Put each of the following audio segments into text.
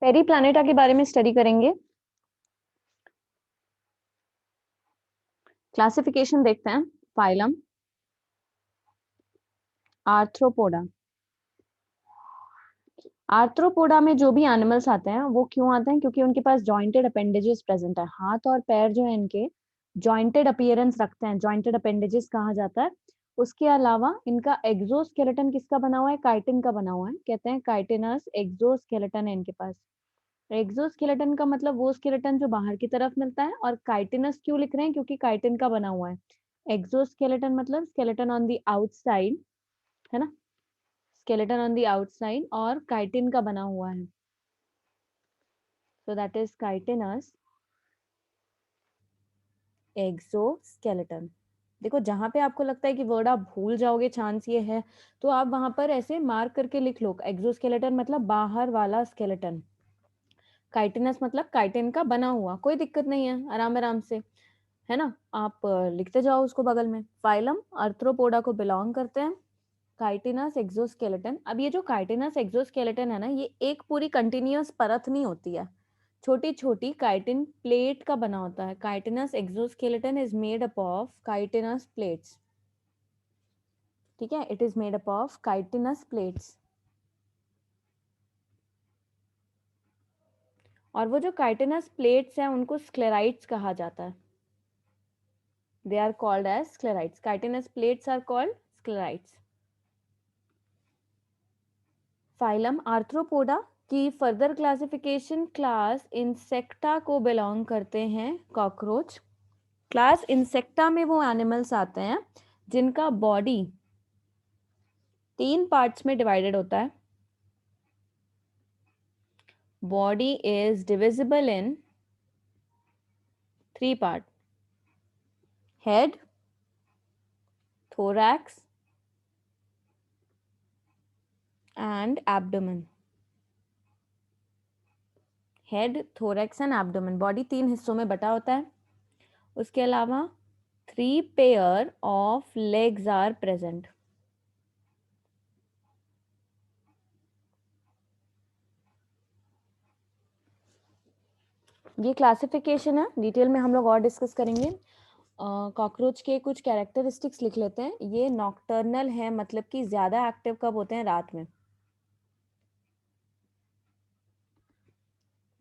Periplaneta के बारे में स्टडी करेंगे। क्लासिफिकेशन देखते हैं। Phylum arthropoda. आर्थ्रोपोडा में जो भी एनिमल्स आते हैं वो क्यों आते हैं? क्योंकि उनके पास जॉइंटेड अपेंडेजेस प्रेजेंट है। हाथ और पैर जो है इनके जॉइंटेड अपीयरेंस रखते हैं, जॉइंटेड अपेंडेजेस कहा जाता है। उसके अलावा इनका एक्सोस्केलेटन किसका बना हुआ है? काइटिन का बना हुआ है। कहते हैं काइटिनस एक्सोस्केलेटन है इनके पास। एक्सोस्केलेटन का मतलब वो स्केलेटन जो बाहर की तरफ मिलता है, और काइटिनस क्यों लिख रहे हैं? क्योंकि काइटिन का बना हुआ है। एक्सोस्केलेटन मतलब स्केलेटन ऑन द आउटसाइड, है ना, स्केलेटन ऑन द आउटसाइड, और काइटिन का बना हुआ है, so that is chitinous exoskeleton. देखो जहां पे आपको लगता है कि वर्ड आप भूल जाओगे, चांस ये है, तो आप वहां पर ऐसे मार्क करके लिख लो। एक्सोस्केलेटन मतलब बाहर वाला स्केलेटन, काइटिनस मतलब काइटिन का बना हुआ। कोई दिक्कत नहीं है, आराम आराम से, है ना, आप लिखते जाओ उसको बगल में। फाइलम आर्थ्रोपोडा को बिलोंग करते हैं। Chitinous exoskeleton. अब ये जो काइटिनस एक्सोस्केलेटन है ना, ये एक पूरी कंटिन्यूअस परत नहीं होती है, छोटी छोटी काइटिन प्लेट का बना होता है। Chitinous exoskeleton is made up of chitinous plates. ठीक है, it is made up of chitinous plates. और वो जो काइटिनस प्लेट्स हैं उनको स्क्लेराइड्स कहा जाता है। They are called as sclerites. Chitinous plates are called sclerites. Phylum arthropoda की फर्दर क्लासिफिकेशन क्लास इंसेक्टा को बिलोंग करते हैं कॉकरोच। क्लास इंसेक्टा में वो एनिमल्स आते हैं जिनका बॉडी 3 पार्ट्स में डिवाइडेड होता है। Body is divisible in 3 part: head, thorax and abdomen. Head, thorax and abdomen, body 3 हिस्सों में बटा होता है। उसके अलावा 3 pair of legs are present. ये क्लासिफिकेशन है, डिटेल में हम लोग और डिस्कस करेंगे। कॉकरोच के कुछ कैरेक्टरिस्टिक्स लिख लेते हैं। ये नॉक्टर्नल है, मतलब कि ज्यादा एक्टिव कब होते हैं? रात में।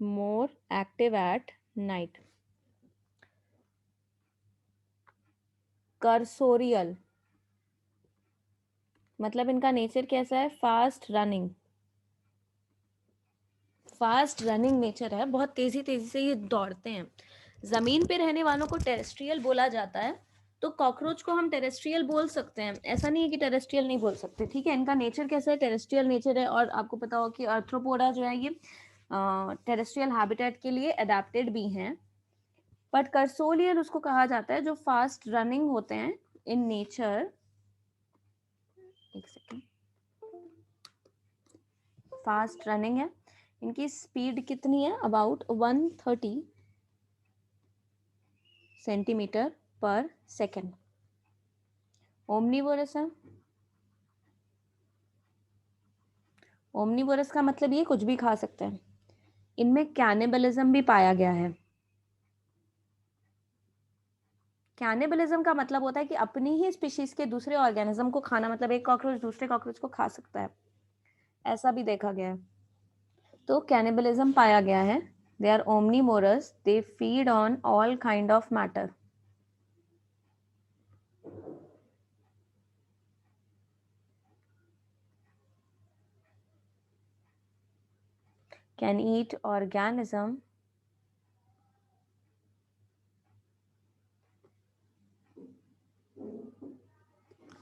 More active at night. Cursorial मतलब इनका नेचर कैसा है? Fast running. Fast running nature है, बहुत तेजी तेजी से ये दौड़ते हैं। जमीन पे रहने वालों को टेरेस्ट्रियल बोला जाता है, तो कॉकरोच को हम टेरेस्ट्रियल बोल सकते हैं, ऐसा नहीं है कि टेरेस्ट्रियल नहीं बोल सकते। ठीक है, इनका नेचर कैसा है? टेरेस्ट्रियल नेचर है। और आपको पता हो कि आर्थ्रोपोडा जो है ये टेरेस्ट्रियल हैबिटेट के लिए अडेप्टेड भी हैं। बट कर्सोलियल उसको कहा जाता है जो फास्ट रनिंग होते हैं इन नेचर। एक सेकेंड, फास्ट रनिंग है। इनकी स्पीड कितनी है? अबाउट 130 सेंटीमीटर पर सेकेंड। ओमनीवोरस है। ओमनीवोरस का मतलब ये कुछ भी खा सकते हैं। इनमें कैनिबलिज्म भी पाया गया है। कैनिबलिज्म का मतलब होता है कि अपनी ही स्पीशीज के दूसरे ऑर्गेनिज्म को खाना, मतलब एक कॉकरोच दूसरे कॉकरोच को खा सकता है, ऐसा भी देखा गया है। तो कैनिबलिज्म पाया गया है। They are omnivorous, they feed on all kind of matter. Can eat organism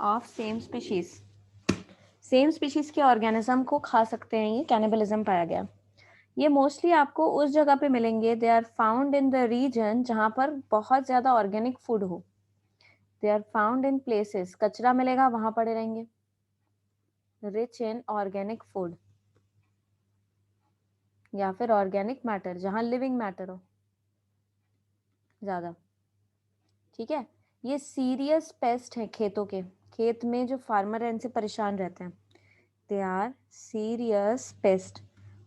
of same species. Same species के ऑर्गेनिज्म को खा सकते हैं, ये कैनिबलिज्म पाया गया। ये मोस्टली आपको उस जगह पे मिलेंगे, they are found in the region जहां पर बहुत ज्यादा ऑर्गेनिक फूड हो। They are found in places, कचरा मिलेगा वहां पड़े रहेंगे। रिच इन ऑर्गेनिक फूड या फिर ऑर्गेनिक मैटर, जहां लिविंग मैटर हो ज्यादा। ठीक है, ये सीरियस पेस्ट है खेतों के। खेत में जो फार्मर है इनसे परेशान रहते हैं। दे आर सीरियस पेस्ट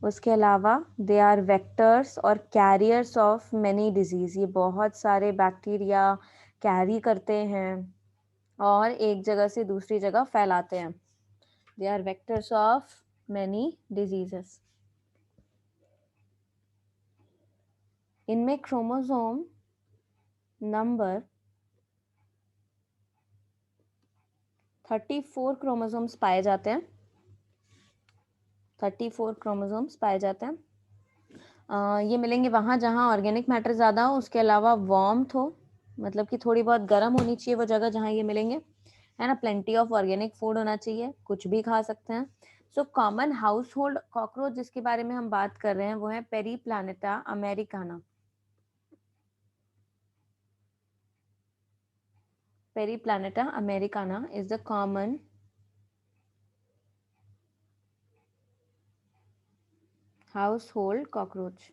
उसके अलावा दे आर वेक्टर्स और कैरियर्स ऑफ मैनी डिजीज, ये बहुत सारे बैक्टीरिया कैरी करते हैं और एक जगह से दूसरी जगह फैलाते हैं। They are vectors of many diseases. इनमें क्रोमोसोम नंबर 34 क्रोमोसोम्स पाए जाते हैं। 34 क्रोमोसोम्स पाए जाते हैं। ये मिलेंगे वहाँ जहाँ ऑर्गेनिक मैटर ज़्यादा हो, उसके अलावा वार्मथ हो, मतलब कि थोड़ी बहुत गर्म होनी चाहिए वो जगह जहाँ ये मिलेंगे, है ना। प्लेंटी ऑफ ऑर्गेनिक फूड होना चाहिए, कुछ भी खा सकते हैं। So common house hold cockroach जिसके बारे में हम बात कर रहे हैं वो है पेरीप्लानेटा Americana. पेरीप्लानेटा Americana is the common household cockroach,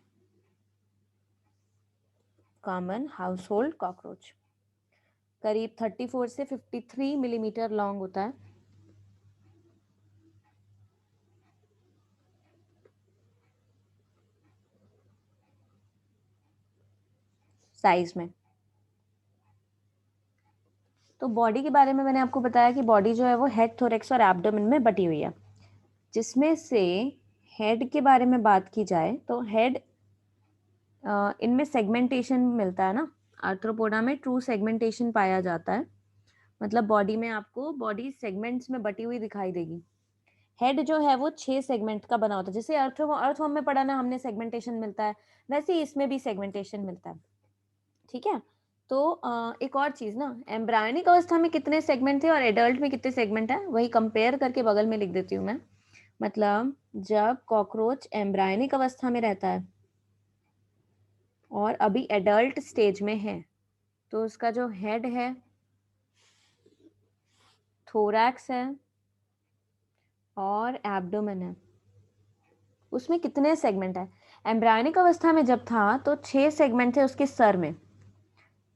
common household cockroach. करीब 34 से 53 मिलीमीटर लॉन्ग होता है। साइज में। तो बॉडी के बारे में मैंने आपको बताया कि बॉडी जो है वो हेड, थोरैक्स और एब्डोमेन में बटी हुई है, जिसमें से हेड के बारे में बात की जाए तो हेड, इनमें सेगमेंटेशन मिलता है ना। आर्थ्रोपोडा में ट्रू सेगमेंटेशन पाया जाता है, मतलब बॉडी में आपको बॉडी सेगमेंट्स में बटी हुई दिखाई देगी। हेड जो है वो 6 सेगमेंट का बना होता है, जैसे अर्थवर्म में पढ़ा ना हमने सेगमेंटेशन मिलता है, वैसे ही इसमें भी सेगमेंटेशन मिलता है। ठीक है। तो एक और चीज ना, एम्ब्रायोनिक अवस्था में कितने सेगमेंट थे और एडल्ट में कितने सेगमेंट है, वही कंपेयर करके बगल में लिख देती हूँ मैं। मतलब जब कॉकरोच एम्ब्रायोनिक अवस्था में रहता है और अभी एडल्ट स्टेज में है, तो उसका जो हेड है, थोरैक्स है और एब्डोमेन है, उसमें कितने सेगमेंट है। एम्ब्रायोनिक अवस्था में जब था तो 6 सेगमेंट थे उसके सर में,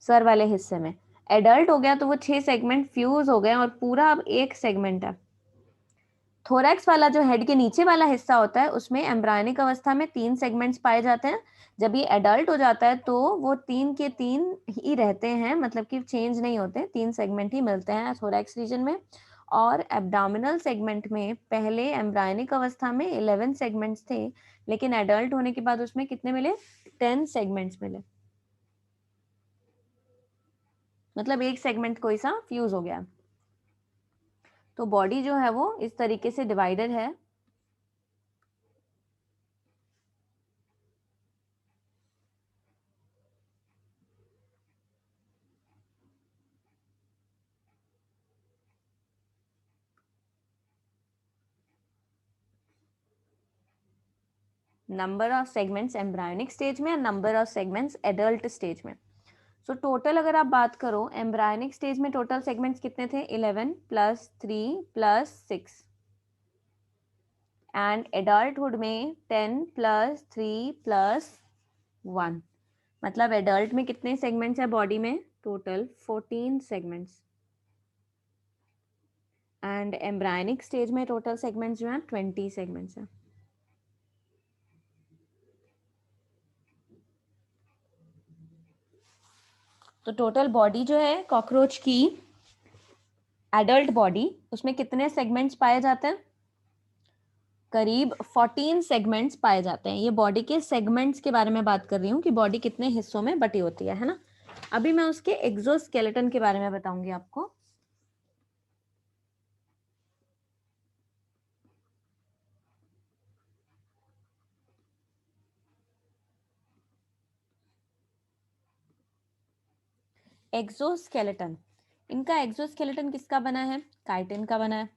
सर वाले हिस्से में। एडल्ट हो गया तो वो 6 सेगमेंट फ्यूज हो गए और पूरा अब एक सेगमेंट है। थोरैक्स वाला जो हेड के नीचे वाला हिस्सा होता है उसमें एम्ब्रायोनिक अवस्था में 3 सेगमेंट्स पाए जाते हैं। जब ये एडल्ट हो जाता है तो वो 3 के 3 ही रहते हैं, मतलब कि चेंज नहीं होते, 3 सेगमेंट ही मिलते हैं थोरैक्स रीजन में। और एब्डोमिनल सेगमेंट में पहले एम्ब्रायोनिक अवस्था में 11 सेगमेंट्स थे, लेकिन एडल्ट होने के बाद उसमें कितने मिले, 10 सेगमेंट्स मिले, मतलब एक सेगमेंट कोई सा फ्यूज हो गया। तो बॉडी जो है वो इस तरीके से डिवाइडेड है। Number of segments embryonic stage में, number of segments adult stage में। सो टोटल अगर आप बात करो एम्ब्रायोनिक स्टेज में टोटल सेगमेंट्स कितने थे, 11 प्लस 3 प्लस 6, एंड एडल्टहुड में 10 प्लस 3 प्लस 1, मतलब एडल्ट में कितने सेगमेंट्स है बॉडी में, total 14 segments. And embryonic stage में टोटल सेगमेंट्स जो है 20 सेगमेंट्स है। तो टोटल बॉडी जो है कॉकरोच की, एडल्ट बॉडी, उसमें कितने सेगमेंट्स पाए जाते हैं, करीब 14 सेगमेंट्स पाए जाते हैं। ये बॉडी के सेगमेंट्स के बारे में बात कर रही हूँ कि बॉडी कितने हिस्सों में बटी होती है ना। अभी मैं उसके एक्सोस्केलेटन के बारे में बताऊंगी आपको। एक्सोस्केलेटन, इनका एक्सोस्केलेटन किसका बना है, काइटिन का बना है।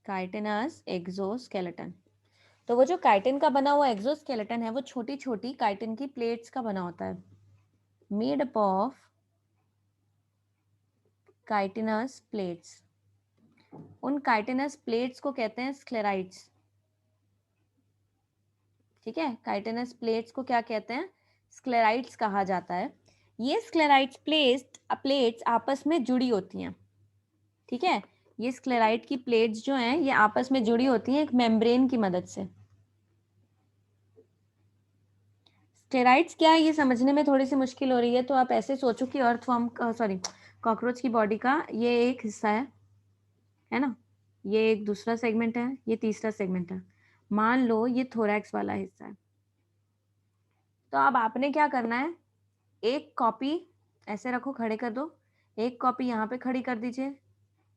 Chitinous exoskeleton. तो वो जो काइटिन का बना हुआ एक्सोस्केलेटन है वो छोटी छोटी काइटिन की प्लेट्स का बना होता है, made up of chitinous plates. उन काइटिनस प्लेट्स को कहते हैं स्क्लेराइड्स। ठीक है, काइटिनस प्लेट्स को क्या कहते हैं, स्क्लेराइड्स कहा जाता है। ये स्क्लेराइड्स प्लेट्स आपस में जुड़ी होती हैं। ठीक है, ये स्क्लेराइट की प्लेट्स जो हैं ये आपस में जुड़ी होती हैं एक मेम्ब्रेन की मदद से। स्क्लेराइड्स क्या है ये समझने में थोड़ी सी मुश्किल हो रही है, तो आप ऐसे सोचो कि अर्थवर्म सॉरी कॉकरोच की बॉडी का ये एक हिस्सा है ना, ये एक दूसरा सेगमेंट है, ये तीसरा सेगमेंट है। मान लो ये थोरैक्स वाला हिस्सा है। तो अब आपने क्या करना है, एक कॉपी ऐसे रखो, खड़े कर दो, एक कॉपी यहाँ पे खड़ी कर दीजिए,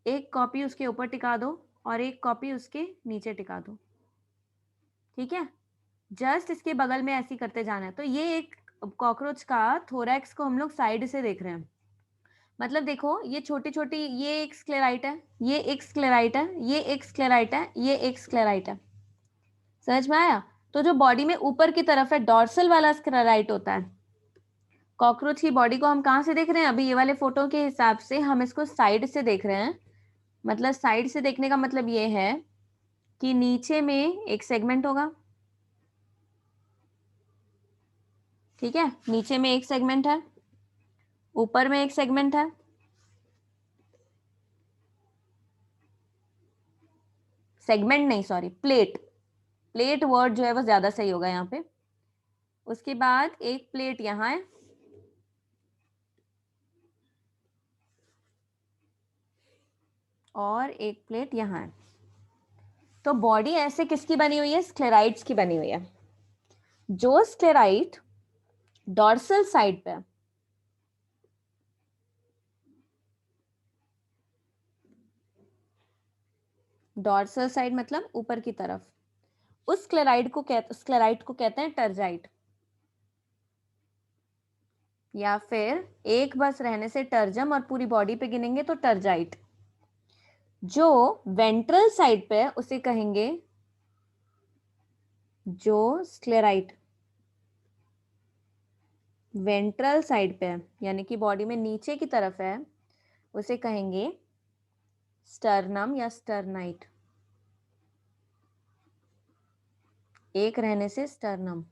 एक कॉपी उसके ऊपर टिका दो और एक कॉपी उसके नीचे टिका दो। ठीक है, जस्ट इसके बगल में ऐसे करते जाना है। तो ये एक कॉकरोच का थोरैक्स को हम लोग साइड से देख रहे हैं। मतलब देखो ये छोटी छोटी, ये एक स्क्लेराइट है, ये एक स्क्लेराइट है, ये एक स्क्लेराइट है, ये एक स्क्लेराइट है। समझ में आया? तो जो बॉडी में ऊपर की तरफ है डॉर्सल वाला स्क्लेराइट होता है। कॉकरोच की बॉडी को हम कहां से देख रहे हैं? अभी ये वाले फोटो के हिसाब से हम इसको साइड से देख रहे हैं। मतलब साइड से देखने का मतलब ये है कि नीचे में एक सेगमेंट होगा, ठीक है, नीचे में एक सेगमेंट है, ऊपर में एक सेगमेंट है, सेगमेंट नहीं सॉरी प्लेट, प्लेट वर्ड जो है वो ज्यादा सही होगा यहाँ पे। उसके बाद एक प्लेट यहाँ है और एक प्लेट यहाँ है। तो बॉडी ऐसे किसकी बनी हुई है? स्क्लेराइड्स की बनी हुई है। जो स्क्लेराइड डॉर्सल साइड पे, डॉर्सल साइड मतलब ऊपर की तरफ, उस स्क्लेराइड को कहते हैं टर्जाइट, या फिर एक बस रहने से टर्जम और पूरी बॉडी पे गिनेंगे तो टर्जाइट। जो वेंट्रल साइड पे है उसे कहेंगे जो स्क्लेराइट वेंट्रल साइड पे है यानी कि बॉडी में नीचे की तरफ है उसे कहेंगे स्टर्नम या स्टर्नाइट, एक रहने से स्टर्नम।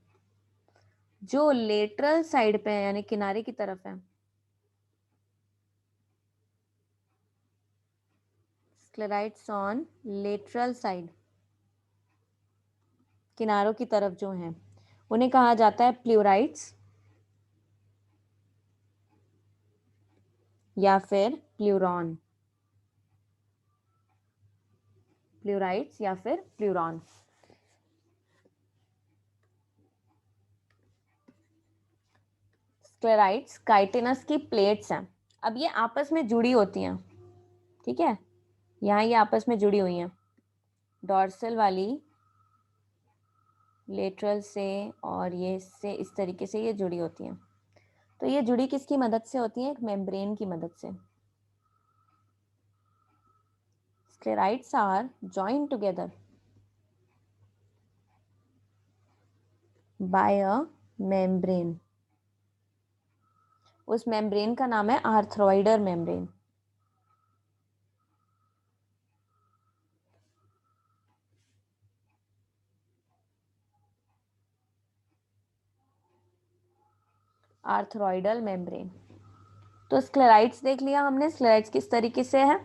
जो लेटरल साइड पे है यानी किनारे की तरफ है, स्क्लेराइड्स ऑन लेटरल साइड, किनारों की तरफ जो है उन्हें कहा जाता है प्लूराइड्स या फिर प्लूरॉन, प्लूराइड्स या फिर प्लूरॉन। स्क्लेराइड्स काइटिनस की प्लेट्स हैं। अब ये आपस में जुड़ी होती हैं, ठीक है, यहाँ ये आपस में जुड़ी हुई हैं, डॉर्सल वाली लेटरल से और ये इससे इस तरीके से ये जुड़ी होती हैं। तो ये जुड़ी किसकी मदद से होती है? एक मेम्ब्रेन की मदद से। Sclerites are joined together by a membrane. उस मेम्ब्रेन का नाम है आर्थ्रोइडल मेम्ब्रेन। Arthrodial membrane. तो स्क्लेराइड्स देख लिया हमने, स्क्लेराइड्स किस तरीके से है।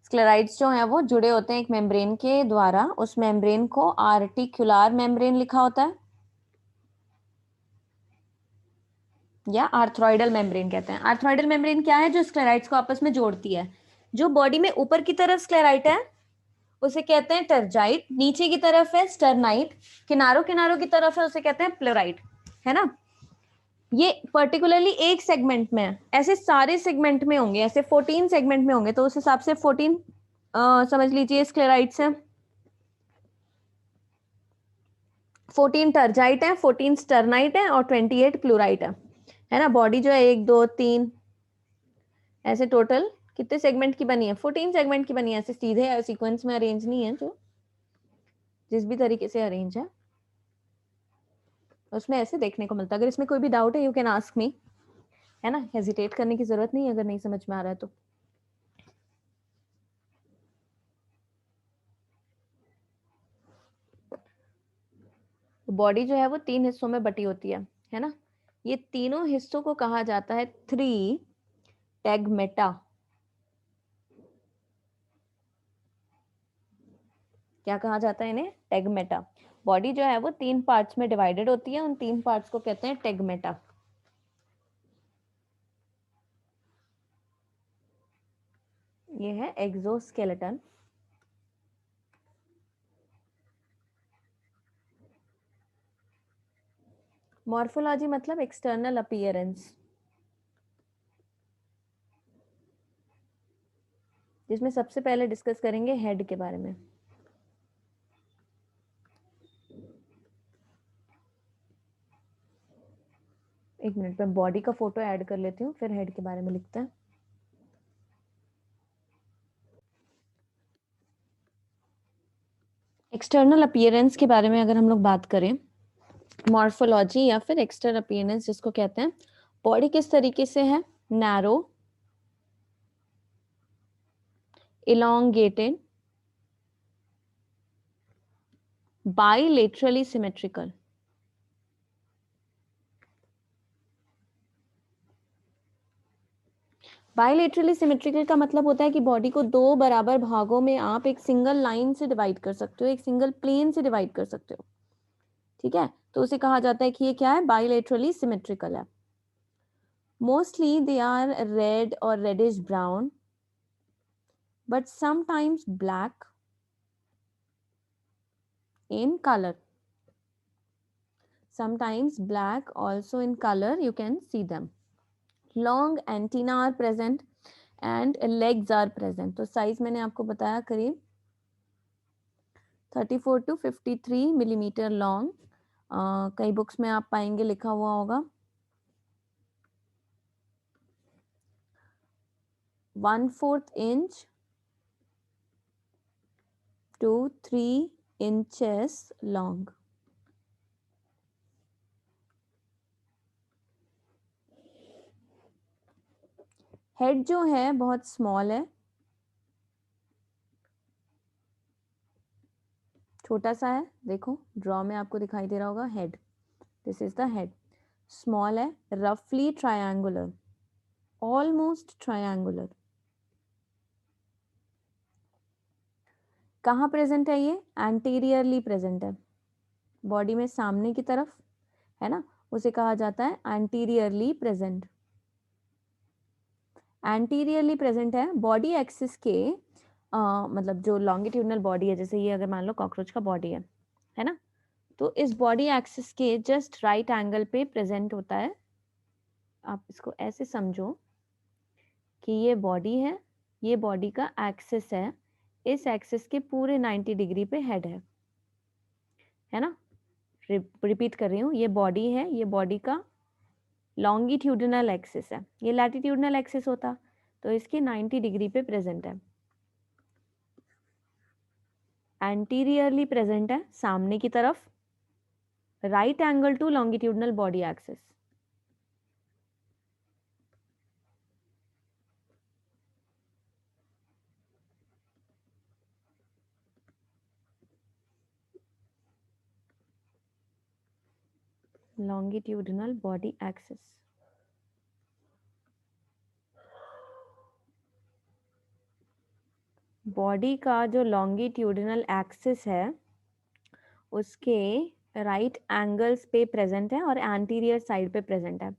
स्क्लेराइड्स जो है वो जुड़े होते हैं एक मेम्ब्रेन के द्वारा, उस मेम्ब्रेन को आर्टिकुलर मेम्ब्रेन लिखा होता है या आर्थ्रोइडल मेम्ब्रेन कहते हैं। आर्थ्रोइडल मेम्ब्रेन क्या है? जो स्क्लेराइड्स को आपस में जोड़ती है। जो बॉडी में ऊपर की तरफ स्क्लेराइट है उसे कहते हैं टर्जाइट, नीचे की तरफ है स्टर्नाइट, किनारों किनारों की तरफ है उसे कहते हैं प्लोराइट, है ना। ये पर्टिकुलरली एक सेगमेंट में है, ऐसे सारे सेगमेंट में होंगे, ऐसे 14 सेगमेंट में होंगे, तो उस हिसाब से 14 समझ लीजिए स्क्लेराइड्स हैं, 14 टर्जाइट है, 14 स्टर्नाइट है और 28 प्लूराइट है ना। बॉडी जो है 1 2 3 ऐसे टोटल कितने सेगमेंट की बनी है? 14 सेगमेंट की बनी है। ऐसे सीधे सीक्वेंस में अरेंज नहीं है, जो जिस भी तरीके से अरेंज है उसमें ऐसे देखने को मिलता है। अगर इसमें कोई भी डाउट है यू कैन आस्क मी, है ना, हेजिटेट करने की जरूरत नहीं है अगर नहीं समझ में आ रहा है तो। बॉडी जो है वो 3 हिस्सों में बटी होती है ना। ये तीनों हिस्सों को कहा जाता है थ्री टैगमेटा। क्या कहा जाता है इन्हें? टेगमेटा। बॉडी जो है वो 3 पार्ट्स में डिवाइडेड होती है, उन 3 पार्ट्स को कहते हैं टेगमेटा। ये है एक्सोस्केलेटन। मॉर्फोलॉजी मतलब एक्सटर्नल अपीयरेंस, जिसमें सबसे पहले डिस्कस करेंगे हेड के बारे में। एक मिनट में बॉडी का फोटो ऐड कर लेती हूँ, फिर हेड के बारे में लिखते हैं। एक्सटर्नल अपीयरेंस के बारे में अगर हम लोग बात करें, मॉर्फोलॉजी या फिर एक्सटर्नल अपीयरेंस जिसको कहते हैं, बॉडी किस तरीके से है? Narrow, elongated, bilaterally symmetrical। Bilaterally symmetrical का मतलब होता है कि बॉडी को 2 बराबर भागों में आप एक सिंगल लाइन से डिवाइड कर सकते हो, एक सिंगल प्लेन से डिवाइड कर सकते हो। ठीक है, तो उसे कहा जाता है कि ये क्या है? बायलेटरली सिमेट्रिकल है। Mostly they are red or reddish brown, but sometimes black in color. Sometimes black also in color, you can see them. Long antenna are present and legs are present. तो size मैंने आपको बताया करीब 34 to 53 millimetre long. कई books में आप पाएंगे लिखा हुआ होगा 1/4 inch to 3 inches long. Head जो है बहुत स्मॉल है, छोटा सा है। देखो ड्रॉ में आपको दिखाई दे रहा होगा head, this is the head. Small है, रफली ट्रायंगुलर, ऑलमोस्ट ट्रायंगुलर। कहाँ प्रेजेंट है ये? एंटीरियरली प्रेजेंट है, बॉडी में सामने की तरफ है ना, उसे कहा जाता है एंटीरियरली प्रेजेंट। एंटीरियरली प्रेजेंट है बॉडी एक्सिस के मतलब जो लॉन्गिट्यूडनल बॉडी है, जैसे ये अगर मान लो कॉकरोच का बॉडी है ना, तो इस बॉडी एक्सिस के जस्ट राइट एंगल पे प्रेजेंट होता है। आप इसको ऐसे समझो कि ये बॉडी है, ये बॉडी का एक्सिस है, इस एक्सिस के पूरे 90 डिग्री पे हेड है ना। रिपीट कर रही हूँ, ये बॉडी है, ये बॉडी का लॉन्गिट्यूडनल एक्सिस है, ये लैटिट्यूडनल एक्सिस होता तो इसके 90 डिग्री पे प्रेजेंट है। एंटीरियरली प्रेजेंट है सामने की तरफ, right angle to longitudinal body axis. Longitudinal body axis. Body का जो लॉन्गिट्यूडनल एक्सिस है उसके राइट एंगल्स पे प्रेजेंट है और एंटीरियर साइड पे प्रेजेंट है।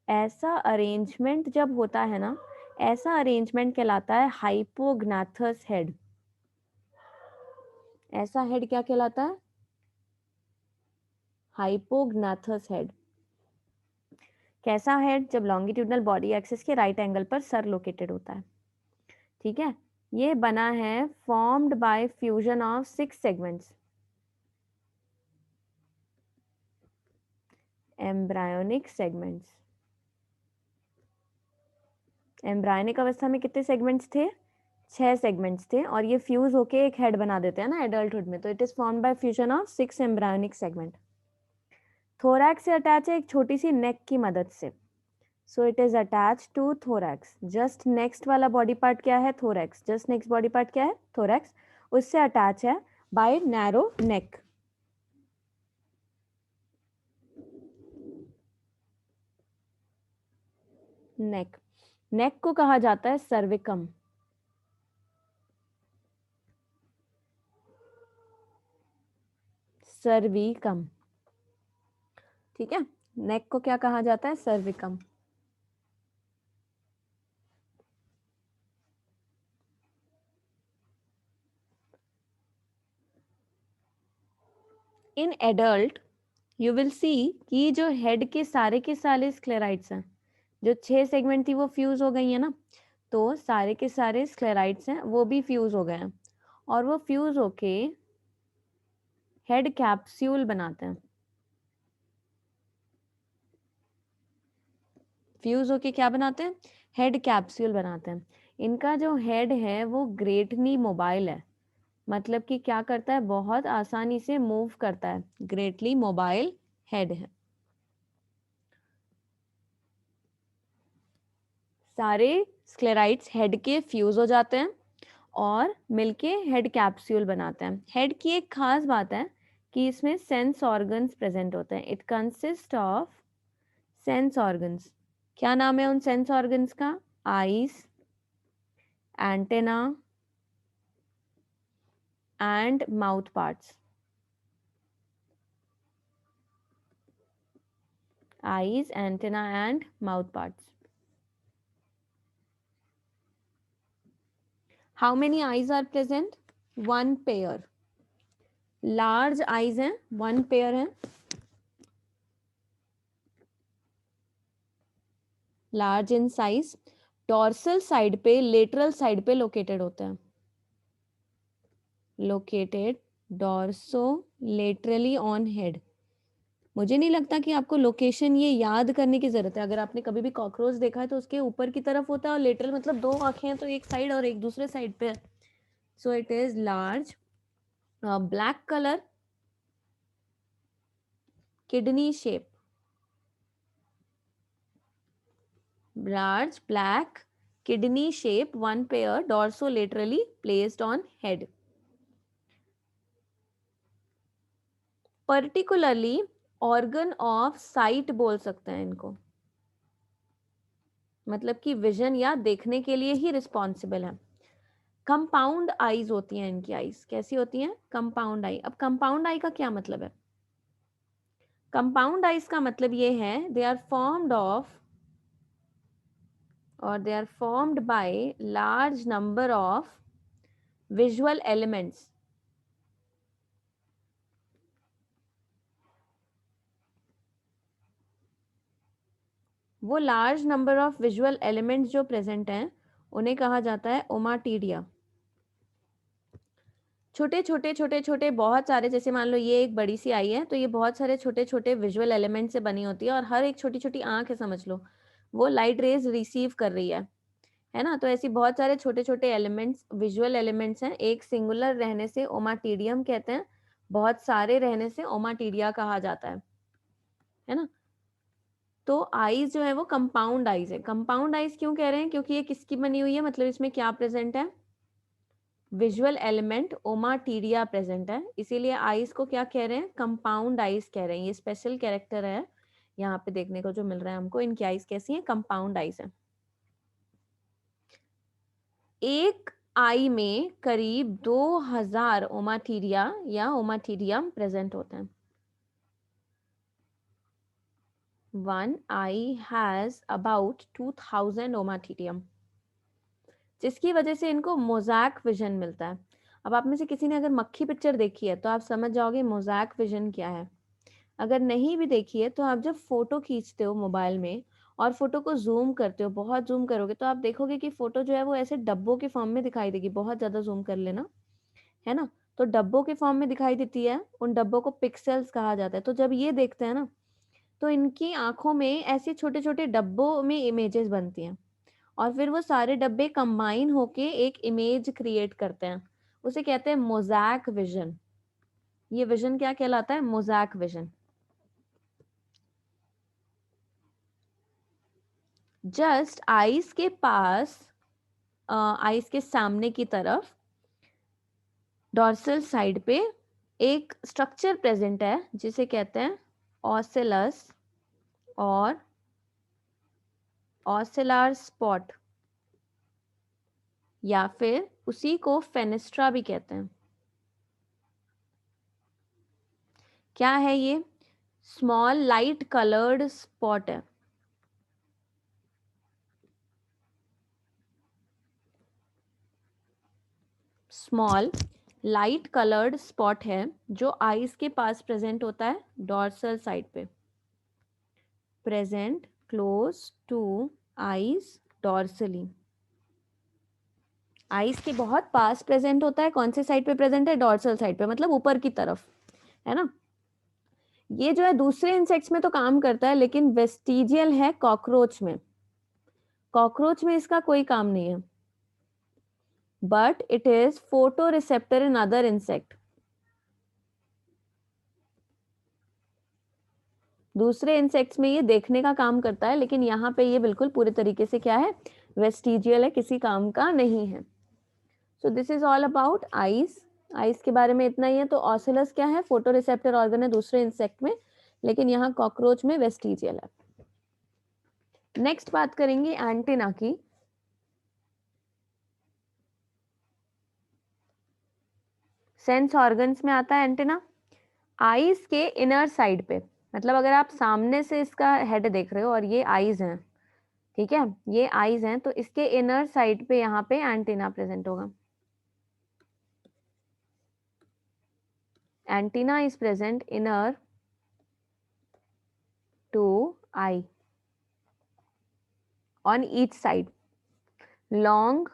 ऐसा अरेंजमेंट जब होता है ना, ऐसा अरेंजमेंट कहलाता है हाइपोग्नाथस हेड। ऐसा हेड क्या कहलाता है? हाइपोग्नाथस हेड। कैसा हेड? जब लॉन्गिट्यूडनल बॉडी एक्सिस के राइट एंगल पर सर लोकेटेड होता है। ठीक है, ये बना है formed by fusion of 6 segments. Embryonic segments. Embryonic अवस्था में कितने सेगमेंट्स थे? 6 सेगमेंट्स थे, और ये फ्यूज होके एक हेड बना देते हैं ना एडल्टहुड में, तो it is formed by fusion of 6 embryonic segment. Thorax से अटैच है एक छोटी सी नेक की मदद से, so it is attach to thorax. Just next वाला बॉडी पार्ट क्या है? Thorax. Just next body part क्या है? थोरैक्स। उससे अटैच है बाय नैरो नेक। नेक, नेक को कहा जाता है सर्विकम। सर्विकम। ठीक है, नेक को क्या कहा जाता है? Cervicum. In adult you will see कि जो हेड के सारे स्क्लेराइड्स हैं, जो 6 सेगमेंट थी वो फ्यूज हो गई है ना, तो सारे के सारे स्क्लेराइड्स हैं वो भी फ्यूज हो गए हैं, और वो फ्यूज होके हेड कैप्सूल बनाते हैं। फ्यूज होके क्या बनाते हैं? हेड कैप्सूल बनाते हैं। इनका जो हेड है वो ग्रेटली मोबाइल है, मतलब कि क्या करता है? बहुत आसानी से मूव करता है, ग्रेटली मोबाइल हेड है। सारे स्क्लेराइड्स हेड के फ्यूज हो जाते हैं और मिलके हेड कैप्सूल बनाते हैं। हेड की एक खास बात है कि इसमें सेंस ऑर्गन्स प्रेजेंट होते हैं। It consist of sense organs. क्या नाम है उन सेंस ऑर्गन्स का? Eyes, antenna and mouth parts. Eyes, antenna and mouth parts. How many eyes are present? One pair. Large eyes हैं, one pair है। Large in size. Dorsal side पे, lateral side पे located होते हैं। Located dorsolaterally on head. मुझे नहीं लगता कि आपको लोकेशन ये याद करने की जरूरत है। अगर आपने कभी भी कॉकरोच देखा है तो उसके ऊपर की तरफ होता है, और लेटरल मतलब 2 आंखें हैं तो एक साइड और एक दूसरे साइड पे। सो it is large, black colour, kidney shape. Large black kidney shape, one pair dorsolaterally placed on head. Particularly organ of sight बोल सकते हैं इनको, मतलब कि विजन या देखने के लिए ही रिस्पॉन्सिबल है। कंपाउंड आईज होती हैं इनकी। आईज कैसी होती हैं? कंपाउंड आई। अब कंपाउंड आई का क्या मतलब है? कंपाउंड आईज का मतलब ये है they are formed of or they are formed by large number of visual elements. वो large number of visual elements जो प्रेजेंट हैं उन्हें कहा जाता है ओमाटीडिया। छोटे छोटे छोटे छोटे बहुत सारे, जैसे मान लो ये एक बड़ी सी आई है तो ये बहुत सारे छोटे छोटे विजुअल एलिमेंट से बनी होती है, और हर एक छोटी छोटी आंख है समझ लो, वो लाइट रेज रिसीव कर रही है ना। तो ऐसी बहुत सारे छोटे छोटे एलिमेंट्स, विजुअल एलिमेंट्स हैं। एक सिंगुलर रहने से ओमाटीडियम कहते हैं, बहुत सारे रहने से ओमाटीडिया कहा जाता है ना। तो आईज जो है वो कंपाउंड आईज है। कंपाउंड आईज क्यों कह रहे हैं? क्योंकि ये किसकी बनी हुई है, मतलब इसमें क्या प्रेजेंट है? विजुअल एलिमेंट ओमाटीडिया प्रेजेंट है, इसीलिए आईज को क्या कह रहे हैं? कंपाउंड आईज कह रहे हैं। ये स्पेशल कैरेक्टर है यहाँ पे देखने को जो मिल रहा है हमको। इनकी आईज कैसी है? कंपाउंड आईज है। एक आई में करीब 2000 ओमाटीडिया या ओमाटीडियम प्रेजेंट होते हैं। One eye has about 2000 ommatidium, जिसकी वजह से इनको मोज़ैक विजन मिलता है। अब आप में से किसी ने अगर मक्खी पिक्चर देखी है तो आप समझ जाओगे मोज़ैक विजन क्या है। अगर नहीं भी देखी है तो आप जब फोटो खींचते हो मोबाइल में और फोटो को जूम करते हो, बहुत जूम करोगे तो आप देखोगे कि फोटो जो है वो ऐसे डब्बों के फॉर्म में दिखाई देगी। बहुत ज्यादा जूम कर लेना, है ना। तो डब्बों के फॉर्म में दिखाई देती है, उन डब्बों को पिक्सेल्स कहा जाता है। तो जब ये देखते हैं ना तो इनकी आंखों में ऐसे छोटे छोटे डब्बों में इमेजेस बनती हैं, और फिर वो सारे डब्बे कंबाइन होके एक इमेज क्रिएट करते हैं। उसे कहते हैं मोज़ैक विजन। ये विजन क्या कहलाता है? Mosaic vision. जस्ट आईज के पास, आईज के सामने की तरफ डॉर्सल साइड पे एक स्ट्रक्चर प्रेजेंट है जिसे कहते हैं ऑसेलस और ऑसेलार स्पॉट, या फिर उसी को फेनेस्ट्रा भी कहते हैं। क्या है ये? स्मॉल लाइट कलर्ड स्पॉट है। स्मॉल लाइट कलर्ड स्पॉट है जो आईज के पास प्रेजेंट होता है डॉर्सल साइड पे। Present close two eyes dorsally. Eyes के बहुत पास प्रेजेंट होता है। कौन से साइड पे प्रेजेंट है? डॉर्सल साइड पे, मतलब ऊपर की तरफ, है ना। ये जो है दूसरे इंसेक्ट्स में तो काम करता है, लेकिन वेस्टिजियल है कॉकरोच में। कॉकरोच में इसका कोई काम नहीं है, but it is photo receptor in other insect. दूसरे इंसेक्ट्स में ये देखने का काम करता है, लेकिन यहाँ पे ये बिल्कुल पूरे तरीके से क्या है? वेस्टिजियल है, किसी काम का नहीं है। So this is all about eyes. Eyes के बारे में इतना ही है। तो ऑसिलस क्या है? फोटो रिसेप्टर ऑर्गन है दूसरे इंसेक्ट में, लेकिन यहाँ कॉकरोच में वेस्टिजियल है। नेक्स्ट बात करेंगे एंटीना की। सेंस ऑर्गन्स में आता है एंटीना आईज के इनर साइड पे। मतलब अगर आप सामने से इसका हेड देख रहे हो और ये आईज हैं, ठीक है, ये आईज हैं, तो इसके इनर साइड पे यहाँ पे एंटीना प्रेजेंट होगा। Antenna is present inner to eye on each side. Long,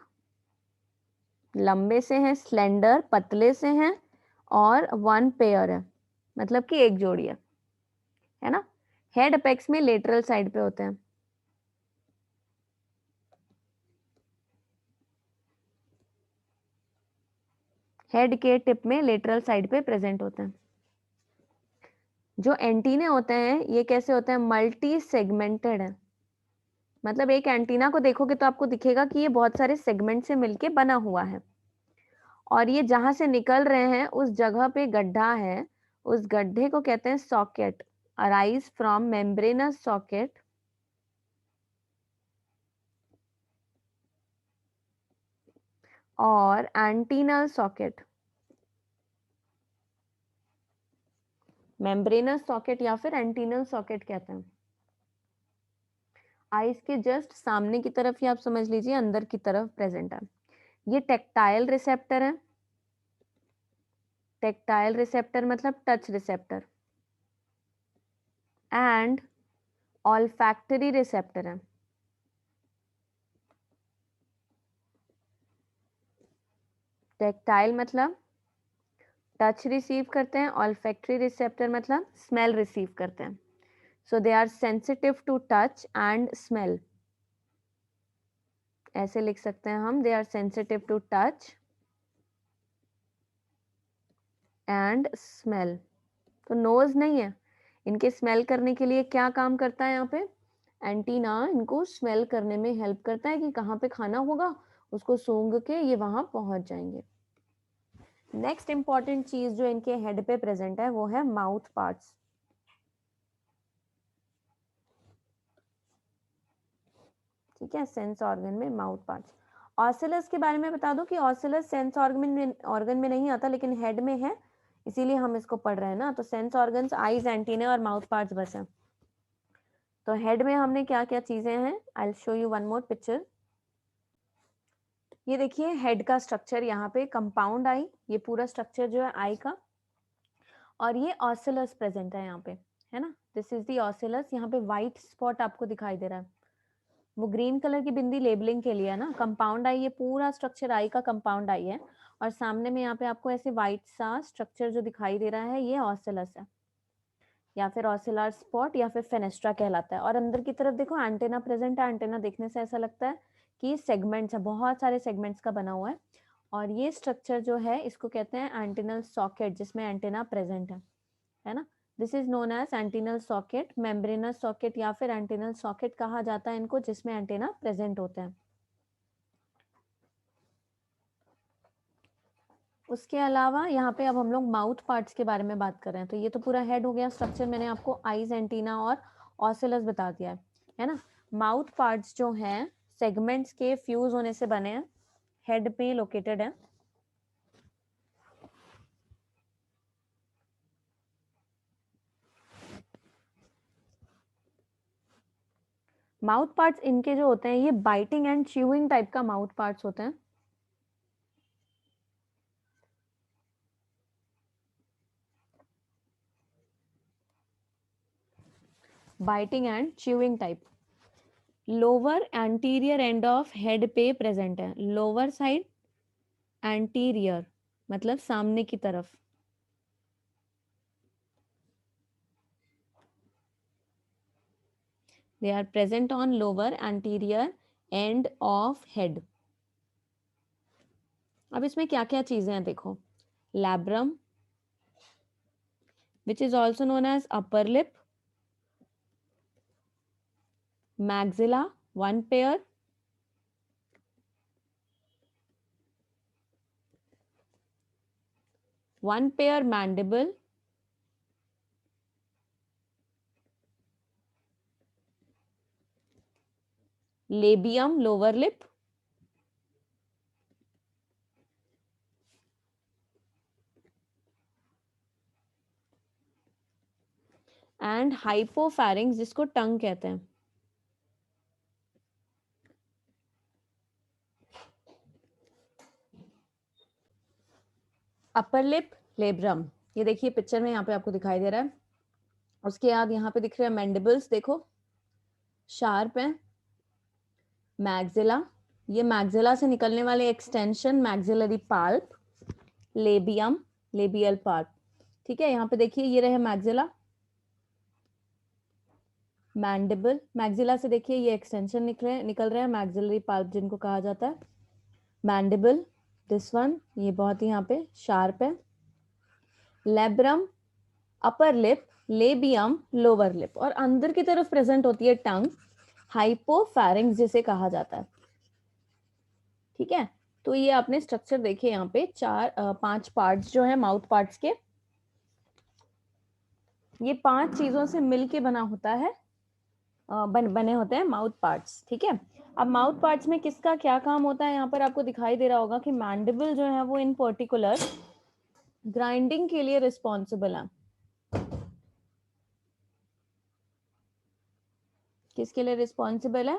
लंबे से हैं, स्लेंडर पतले से हैं, और वन पेयर है, मतलब कि एक जोड़ी है ना। हेड अपेक्स में लेटरल साइड पे होते हैं। हेड के टिप में लेटरल साइड पे प्रेजेंट होते हैं। जो एंटीने होते हैं ये कैसे होते हैं? मल्टी सेगमेंटेड है। मतलब एक एंटीना को देखोगे तो आपको दिखेगा कि ये बहुत सारे सेगमेंट से मिलके बना हुआ है, और ये जहां से निकल रहे हैं उस जगह पे गड्ढा है, उस गड्ढे को कहते हैं socket. Arise from membranes socket और एंटीनल सॉकेट। मेम्ब्रेनस सॉकेट या फिर एंटीनल सॉकेट कहते हैं। आइस के जस्ट सामने की तरफ, या आप समझ लीजिए अंदर की तरफ प्रेजेंट है। ये टेक्टाइल रिसेप्टर है। टेक्टाइल रिसेप्टर मतलब touch receptor, and olfactory receptor है। टेक्टाइल मतलब टच रिसीव करते हैं, ऑल्फैक्टरी रिसेप्टर मतलब स्मेल रिसीव करते हैं। So they are sensitive to touch and smell. ऐसे लिख सकते हैं हम, they are sensitive to touch and smell. तो नोज नहीं है, इनके स्मेल करने के लिए क्या काम करता है? यहाँ पे एंटीना इनको स्मेल करने में हेल्प करता है कि कहाँ पे खाना होगा, उसको सूंघ के ये वहां पहुंच जाएंगे। नेक्स्ट इंपॉर्टेंट चीज जो इनके हेड पे प्रेजेंट है वो है माउथ पार्ट्स। ठीक है, सेंस ऑर्गन में माउथ पार्ट्स। ऑसिलस के बारे में बता दो कि ऑसिलस सेंस ऑर्गन में नहीं आता, लेकिन हेड में है, इसीलिए हम इसको पढ़ रहे हैं ना। तो सेंस ऑर्गन्स आईज, एंटीना और माउथ पार्ट्स बस है। तो हेड में हमने क्या क्या चीजें हैं, I will show you one more picture. ये देखिए हेड का स्ट्रक्चर, यहाँ पे कंपाउंड आई, ये पूरा स्ट्रक्चर जो है आई का, और ये ऑसिलस प्रेजेंट है यहाँ पे, है ना। This is the ocellus. यहाँ पे व्हाइट स्पॉट आपको दिखाई दे रहा है, वो ग्रीन कलर की बिंदी लेबलिंग के लिए है ना। कंपाउंड आई, ये पूरा स्ट्रक्चर आई का कंपाउंड आई है, और सामने में यहाँ पे आपको ऐसे व्हाइट सा स्ट्रक्चर जो दिखाई दे रहा है, ये ऑसिलस है, या फिर ऑसिलर स्पॉट, या फिर फेनेस्ट्रा कहलाता है। और अंदर की तरफ देखो एंटेना प्रेजेंट है। एंटेना देखने से ऐसा लगता है कि सेगमेंट्स है, बहुत सारे सेगमेंट्स का बना हुआ है। और ये स्ट्रक्चर जो है इसको कहते हैं एंटेनल सॉकेट, जिसमें एंटेना प्रेजेंट है ना। This is known as antennal socket, membranous socket या फिर एंटीनल सॉकेट कहा जाता है इनको, जिसमें एंटेना प्रेजेंट होते हैं। उसके अलावा यहाँ पे अब हम लोग माउथ पार्ट्स के बारे में बात कर रहे हैं। तो ये तो पूरा हेड हो गया स्ट्रक्चर, मैंने आपको आईज, एंटीना और ऑसिलस बता दिया है ना। माउथ पार्ट्स जो हैं सेगमेंट्स के फ्यूज होने से बने हैं, हेड पे लोकेटेड है। माउथ पार्ट्स इनके जो होते हैं ये बाइटिंग एंड च्यूइंग टाइप का माउथ पार्ट्स होते हैं। Biting and chewing type. Lower anterior end of head पे प्रेजेंट है। लोअर साइड एंटीरियर मतलब सामने की तरफ। They are present on lower anterior end of head. अब इसमें क्या क्या चीजें हैं देखो। Labrum which is also known as upper lip, maxilla one pair, one pair mandible, labium lower lip, and hypopharynx जिसको टंग कहते हैं। अपर लिप लेब्रम, ये देखिए पिक्चर में यहाँ पे आपको दिखाई दे रहा है। उसके बाद यहाँ पे दिख रहे हैं मैंडिबल्स, देखो शार्प है। मैक्सिला, ये मैक्सिला से निकलने वाले extension maxillary pulp, labium labial part. ठीक है, यहाँ पे देखिए ये रहे मैक्सिला, मैंडिबल, मैक्सिला से देखिए ये एक्सटेंशन निकल रहे हैं मैक्सिलरी पाल्प जिनको कहा जाता है। मैंडिबल दिस वन, ये बहुत ही यहाँ पे शार्प है। Labrum upper lip, labium lower lip, और अंदर की तरफ प्रेजेंट होती है टंग, हाइपोफैरिंक्स जिसे कहा जाता है। ठीक है, तो ये आपने स्ट्रक्चर देखे यहाँ पे 5 पार्ट्स जो है माउथ पार्ट्स के, ये 5 चीजों से मिलके बना होता है, बने होते हैं माउथ पार्ट्स। ठीक है, अब माउथ पार्ट्स में किसका क्या काम होता है यहाँ पर आपको दिखाई दे रहा होगा कि मैंडिबल जो है वो इन पर्टिकुलर ग्राइंडिंग के लिए रिस्पॉन्सिबल है। किसके लिए रिस्पॉन्सिबल है?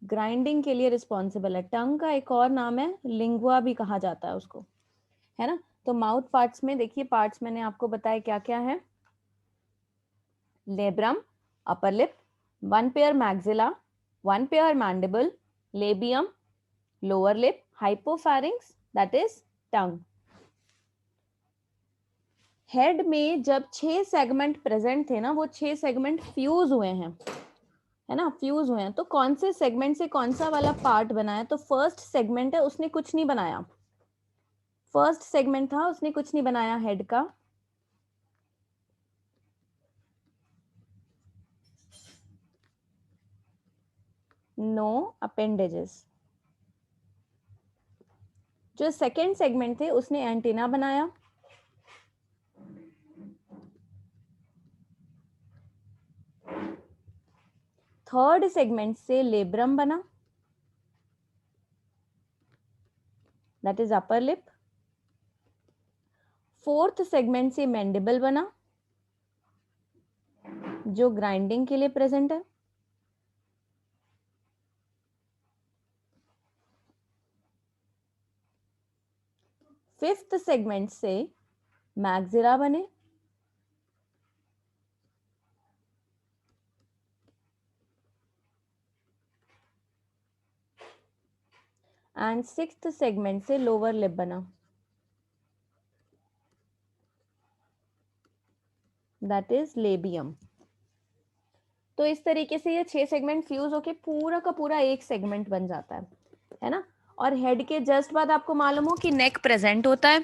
ग्राइंडिंग के लिए रिस्पॉन्सिबल है। टंग का एक और नाम है लिंगुआ भी कहा जाता है उसको, है ना। तो माउथ पार्ट्स में देखिए पार्ट्स मैंने आपको बताया क्या क्या है। Labrum upper lip, one pair maxilla, one pair mandible, labium lower lip, hypopharynx that is tongue. Head में जब 6 सेगमेंट प्रेजेंट थे ना, वो 6 सेगमेंट फ्यूज हुए हैं, है ना, फ्यूज हुए हैं। तो कौन से सेगमेंट से कौन सा वाला पार्ट बना है? तो फर्स्ट सेगमेंट है, उसने कुछ नहीं बनाया। फर्स्ट सेगमेंट था, उसने कुछ नहीं बनाया हेड का। No appendages. जो सेकंड सेगमेंट थे उसने एंटीना बनाया। थर्ड सेगमेंट से लेब्रम बना, that is upper lip. Fourth segment से मैंडिबल बना जो ग्राइंडिंग के लिए प्रेजेंट है। फिफ्थ सेगमेंट से मैक्सिला बने। एंड सिक्स्थ सेगमेंट से लोअर लिप बना, दैट इज लेबियम। तो इस तरीके से ये 6 सेगमेंट फ्यूज होके पूरा का पूरा एक सेगमेंट बन जाता है ना। और हेड के जस्ट बाद आपको मालूम हो कि नेक प्रेजेंट होता है।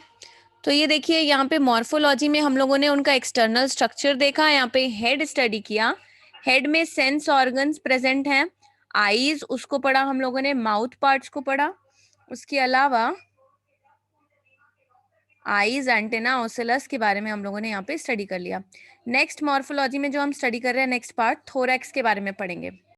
तो ये देखिए यहाँ पे मॉर्फोलॉजी में हम लोगों ने उनका एक्सटर्नल स्ट्रक्चर देखा, यहाँ पे हेड स्टडी किया। हेड में सेंस ऑर्गन्स प्रेजेंट हैं, आईज उसको पढ़ा हम लोगों ने, माउथ पार्ट्स को पढ़ा। उसके अलावा आईज, एंटेना, ओसिलस के बारे में हम लोगों ने यहाँ पे स्टडी कर लिया। नेक्स्ट मॉर्फोलॉजी में जो हम स्टडी कर रहे हैं नेक्स्ट पार्ट थोरैक्स के बारे में पढ़ेंगे।